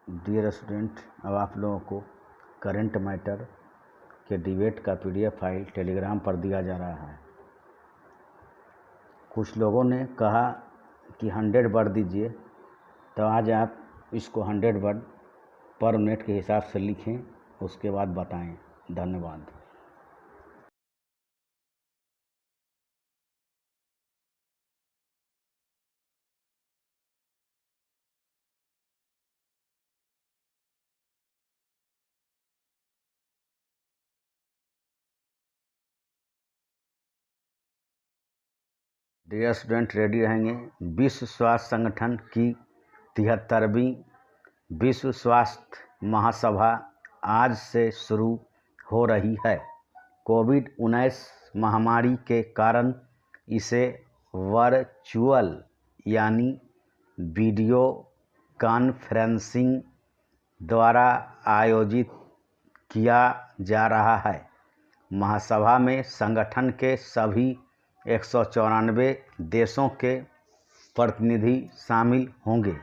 Dear student, अब आप लोगों को करंट मैटर के डिबेट का पीडीएफ फाइल टेलीग्राम पर दिया जा रहा है। कुछ लोगों ने कहा कि 100 वर्ड दीजिए, तो आज आप इसको 100 वर्ड पर मिनट के हिसाब से लिखें, उसके बाद बताएं। धन्यवाद। डियर स्टूडेंट, रेडी रहेंगे। विश्व स्वास्थ्य संगठन की 73वीं विश्व स्वास्थ्य महासभा आज से शुरू हो रही है। कोविड-19 महामारी के कारण इसे वर्चुअल यानी वीडियो कॉन्फ्रेंसिंग द्वारा आयोजित किया जा रहा है। महासभा में संगठन के सभी 194 देशों के प्रतिनिधि शामिल होंगे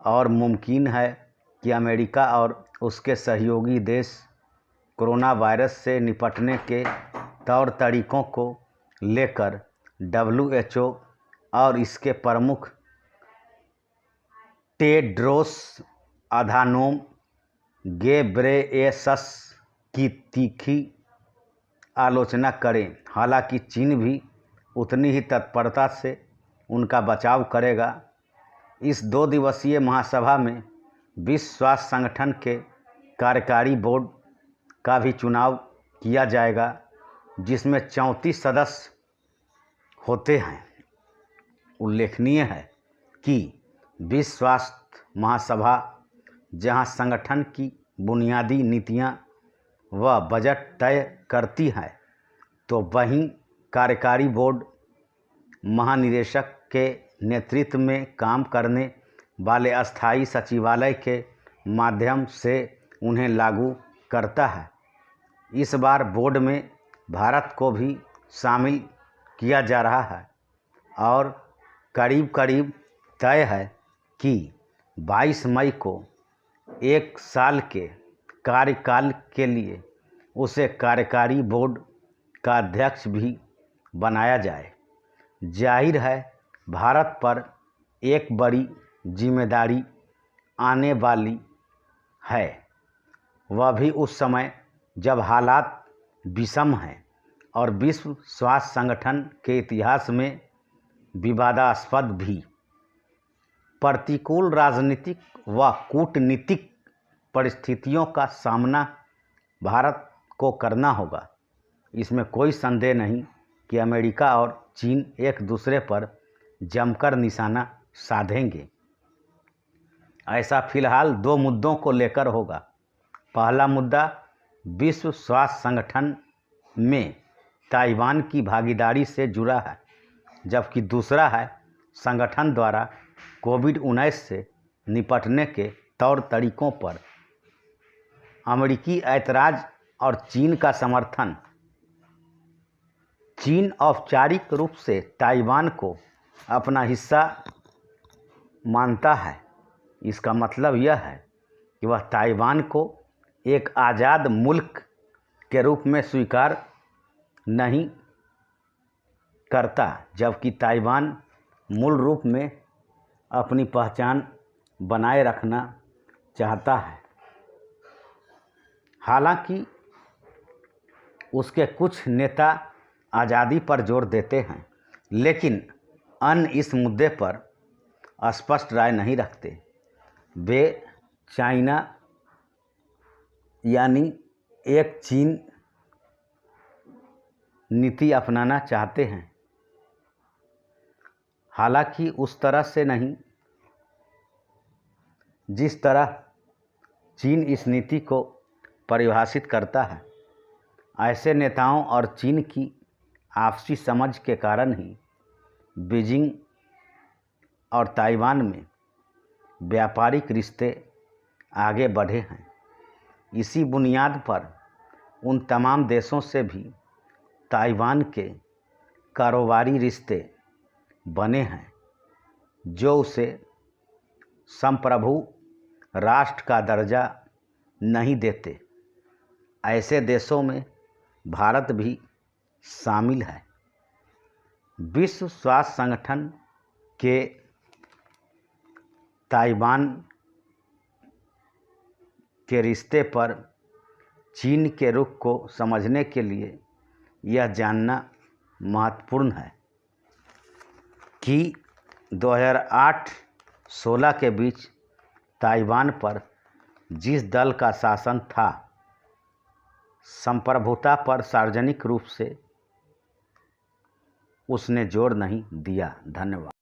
और मुमकिन है कि अमेरिका और उसके सहयोगी देश कोरोना वायरस से निपटने के तौर तरीकों को लेकर WHO और इसके प्रमुख टेड्रोस अधानोम गेब्रेयेसस की तीखी आलोचना करें। हालांकि चीन भी उतनी ही तत्परता से उनका बचाव करेगा। इस 2 दिवसीय महासभा में विश्व स्वास्थ्य संगठन के कार्यकारी बोर्ड का भी चुनाव किया जाएगा, जिसमें 34 सदस्य होते हैं। उल्लेखनीय है कि विश्व स्वास्थ्य महासभा जहां संगठन की बुनियादी नीतियां व बजट तय करती है, तो वहीं कार्यकारी बोर्ड महानिदेशक के नेतृत्व में काम करने वाले अस्थायी सचिवालय के माध्यम से उन्हें लागू करता है। इस बार बोर्ड में भारत को भी शामिल किया जा रहा है और करीब करीब तय है कि 22 मई को 1 साल के कार्यकाल के लिए उसे कार्यकारी बोर्ड का अध्यक्ष भी बनाया जाए। जाहिर है भारत पर एक बड़ी जिम्मेदारी आने वाली है, वह भी उस समय जब हालात विषम हैं और विश्व स्वास्थ्य संगठन के इतिहास में विवादास्पद भी। प्रतिकूल राजनीतिक व कूटनीतिक परिस्थितियों का सामना भारत को करना होगा। इसमें कोई संदेह नहीं कि अमेरिका और चीन एक दूसरे पर जमकर निशाना साधेंगे। ऐसा फिलहाल 2 मुद्दों को लेकर होगा। पहला मुद्दा विश्व स्वास्थ्य संगठन में ताइवान की भागीदारी से जुड़ा है, जबकि दूसरा है संगठन द्वारा कोविड-19 से निपटने के तौर तरीकों पर अमेरिकी ऐतराज़ और चीन का समर्थन। चीन औपचारिक रूप से ताइवान को अपना हिस्सा मानता है। इसका मतलब यह है कि वह ताइवान को एक आज़ाद मुल्क के रूप में स्वीकार नहीं करता, जबकि ताइवान मूल रूप में अपनी पहचान बनाए रखना चाहता है। हालांकि उसके कुछ नेता आज़ादी पर जोर देते हैं, लेकिन अन्य इस मुद्दे पर स्पष्ट राय नहीं रखते। वे चाइना यानी एक चीन नीति अपनाना चाहते हैं, हालांकि उस तरह से नहीं जिस तरह चीन इस नीति को परिभाषित करता है। ऐसे नेताओं और चीन की आपसी समझ के कारण ही बीजिंग और ताइवान में व्यापारिक रिश्ते आगे बढ़े हैं। इसी बुनियाद पर उन तमाम देशों से भी ताइवान के कारोबारी रिश्ते बने हैं, जो उसे संप्रभु राष्ट्र का दर्जा नहीं देते। ऐसे देशों में भारत भी शामिल है। विश्व स्वास्थ्य संगठन के ताइवान के रिश्ते पर चीन के रुख को समझने के लिए यह जानना महत्वपूर्ण है कि 2008-16 के बीच ताइवान पर जिस दल का शासन था, संप्रभुता पर सार्वजनिक रूप से उसने जोर नहीं दिया। धन्यवाद।